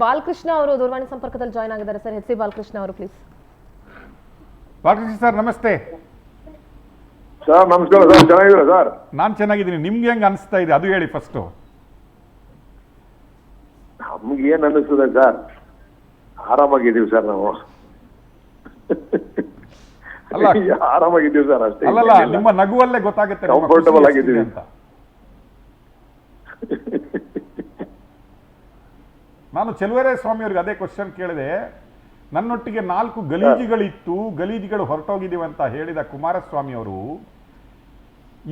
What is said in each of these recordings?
ಬಾಲಕೃಷ್ಣ ಅವರು ದೂರವಾಣಿ ಸಂಪರ್ಕದಲ್ಲಿ ಜಾಯ್ನ್ ಆಗಿದ್ದಾರೆ ಸರ್. ಎಚ್ ಸಿ ಬಾಲಕೃಷ್ಣ ಅವರು ಪ್ಲೀಸ್. ಬಾಲಕೃಷ್ಣ ಸರ್ ನಮಸ್ತೆ. ಸರ್ ನಮಸ್ಕಾರ ಸರ್, ಚೆನ್ನಾಗಿದ್ದೀರಾ ಸರ್? ನಾನು ಚೆನ್ನಾಗಿದ್ದೀನಿ. ನಿಮ್ಗೆ ಹೆಂಗೆ ಅನಿಸ್ತಾ ಇದೆ ಅದು ಹೇಳಿ ಫಸ್ಟ್. ನಮ್ಗೆ ಏನ್ ಅನ್ನಿಸ್ತದೆ ಸರ್, ಆರಾಮಾಗಿದ್ದೀವಿ ಸರ್ ನಾವು. ಅಲ್ಲ ಆರಾಮಾಗಿದ್ದೀವಿ ಸರ್ ಅಷ್ಟೇ. ಅಲ್ಲಲ್ಲ, ನಿಮ್ಮ ನಗುವಲ್ಲೇ ಗೊತ್ತಾಗುತ್ತೆ ಕಂಫರ್ಟಬಲ್ ಆಗಿದ್ದೀವಿ ಅಂತ. ನಾನು ಚೆಲುವರೆ ಸ್ವಾಮಿ ಅವ್ರಿಗೆ ಅದೇ ಕ್ವಶನ್ ಕೇಳಿದೆ. ನನ್ನೊಟ್ಟಿಗೆ 4 ಗಲೀಜುಗಳಿತ್ತು, ಗಲೀಜುಗಳು ಹೊರಟೋಗಿದ್ದೀವಿ ಅಂತ ಹೇಳಿದ ಕುಮಾರಸ್ವಾಮಿ ಅವರು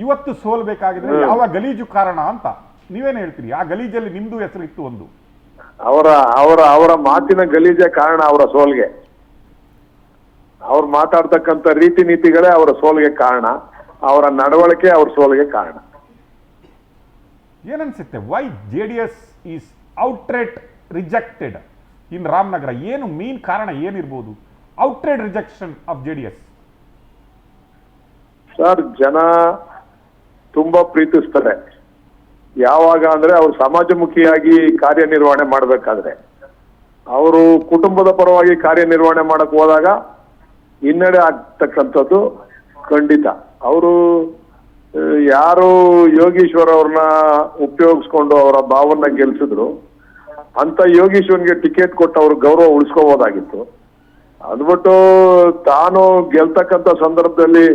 ಇವತ್ತು ಸೋಲ್ಬೇಕಾಗಿದ್ರೆ ಯಾವ ಗಲೀಜು ಕಾರಣ ಅಂತ ನೀವೇನು ಹೇಳ್ತೀರಿ? ಆ ಗಲೀಜಲ್ಲಿ ನಿಮ್ದು ಹೆಸರು ಇತ್ತು ಒಂದು. ಅವರ ಮಾತಿನ ಗಲೀಜೆ ಕಾರಣ ಅವರ ಸೋಲ್ಗೆ. ಅವ್ರು ಮಾತಾಡ್ತಕ್ಕಂಥ ರೀತಿ ನೀತಿಗಳೇ ಅವರ ಸೋಲ್ಗೆ ಕಾರಣ. ಅವರ ನಡವಳಿಕೆ ಅವ್ರ ಸೋಲ್ಗೆ ಕಾರಣ. ಏನನ್ಸುತ್ತೆ, Y JDS is outright rejected ಇನ್ ರಾಮನಗರ? ಏನು ಮೇನ್ ಕಾರಣ ಏನಿರ್ಬೋದು outright rejection of JDS? Sir, ಜನ ತುಂಬಾ ಪ್ರೀತಿಸ್ತಾರೆ ಯಾವಾಗ ಅಂದ್ರೆ ಅವ್ರು ಸಮಾಜಮುಖಿಯಾಗಿ ಕಾರ್ಯನಿರ್ವಹಣೆ ಮಾಡಬೇಕಾದ್ರೆ. ಅವರು ಕುಟುಂಬದ ಪರವಾಗಿ ಕಾರ್ಯನಿರ್ವಹಣೆ ಮಾಡಕ್ ಹೋದಾಗ ಹಿನ್ನಡೆ ಆಗ್ತಕ್ಕಂಥದ್ದು ಖಂಡಿತ. ಅವರು ಯಾರು ಯೋಗೀಶ್ವರ್ ಅವ್ರನ್ನ ಉಪಯೋಗಿಸ್ಕೊಂಡು ಅವರ ಭಾವನ್ನ ಗೆಲ್ಸಿದ್ರು ಅಂತ ಯೋಗೀಶ್ವರ್ಗೆ ಟಿಕೆಟ್ ಕೊಟ್ಟು ಅವ್ರ ಗೌರವ ಉಳಿಸ್ಕೋಬಹುದಾಗಿತ್ತು. ಅದ್ಬಿಟ್ಟು ತಾನು ಗೆಲ್ತಕ್ಕಂಥ ಸಂದರ್ಭದಲ್ಲಿ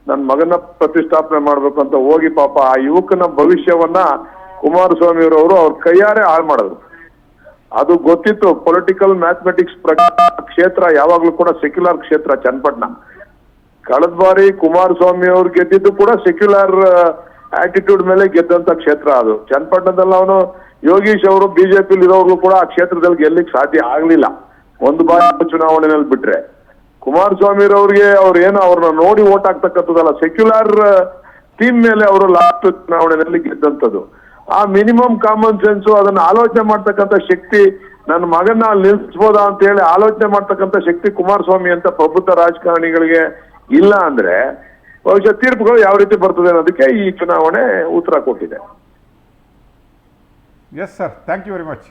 ನನ್ನ ಮಗನ ಪ್ರತಿಷ್ಠಾಪನೆ ಮಾಡ್ಬೇಕು ಅಂತ ಹೋಗಿ ಪಾಪ ಆ ಯುವಕನ ಭವಿಷ್ಯವನ್ನ ಕುಮಾರಸ್ವಾಮಿ ಅವರು ಅವ್ರ ಕೈಯಾರೆ ಹಾಳು ಮಾಡಿದ್ರು. ಅದು ಗೊತ್ತಿತ್ತು. ಪೊಲಿಟಿಕಲ್ ಮ್ಯಾಥಮೆಟಿಕ್ಸ್ ಕ್ಷೇತ್ರ ಯಾವಾಗ್ಲೂ ಕೂಡ ಸೆಕ್ಯುಲರ್ ಕ್ಷೇತ್ರ ಚನ್ನಪಟ್ಟಣ. ಕಳೆದ ಬಾರಿ ಕುಮಾರಸ್ವಾಮಿ ಅವ್ರು ಗೆದ್ದಿದ್ದು ಕೂಡ ಸೆಕ್ಯುಲರ್ ಆಟಿಟ್ಯೂಡ್ ಮೇಲೆ ಗೆದ್ದಂತ ಕ್ಷೇತ್ರ ಅದು. ಚನ್ನಪಟ್ಟಣದಲ್ಲಿ ಅವನು ಯೋಗೀಶ್ ಅವರು ಬಿಜೆಪಿಲಿ ಇರೋರ್ಗೂ ಕೂಡ ಆ ಕ್ಷೇತ್ರದಲ್ಲಿ ಗೆಲ್ಲಿಕ್ ಸಾಧ್ಯ ಆಗ್ಲಿಲ್ಲ, ಒಂದು ಬಾರಿ ಚುನಾವಣೆಯಲ್ಲಿ ಬಿಟ್ರೆ. ಕುಮಾರಸ್ವಾಮಿ ಅವ್ರಿಗೆ ಅವ್ರೇನು ಅವ್ರನ್ನ ನೋಡಿ ಓಟ್ ಹಾಕ್ತಕ್ಕಂಥದ್ದಲ್ಲ, ಸೆಕ್ಯುಲರ್ ಥೀಮ್ ಮೇಲೆ ಅವರು ಲಾಸ್ಟ್ ಚುನಾವಣೆಯಲ್ಲಿ ಗೆದ್ದಂಥದ್ದು. ಆ ಮಿನಿಮಮ್ ಕಾಮನ್ ಸೆನ್ಸ್, ಅದನ್ನ ಆಲೋಚನೆ ಮಾಡ್ತಕ್ಕಂಥ ಶಕ್ತಿ, ನನ್ನ ಮಗನ್ನ ಅಲ್ಲಿ ನಿಲ್ಲಿಸ್ಬೋದಾ ಅಂತ ಹೇಳಿ ಆಲೋಚನೆ ಮಾಡ್ತಕ್ಕಂಥ ಶಕ್ತಿ ಕುಮಾರಸ್ವಾಮಿ ಅಂತ ಪ್ರಬುದ್ಧ ರಾಜಕಾರಣಿಗಳಿಗೆ ಇಲ್ಲ ಅಂದ್ರೆ ಬಹುಶಃ ತೀರ್ಪುಗಳು ಯಾವ ರೀತಿ ಬರ್ತದೆ ಅನ್ನೋದಕ್ಕೆ ಈ ಚುನಾವಣೆ ಉತ್ತರ ಕೊಟ್ಟಿದೆ. Yes sir, thank you very much.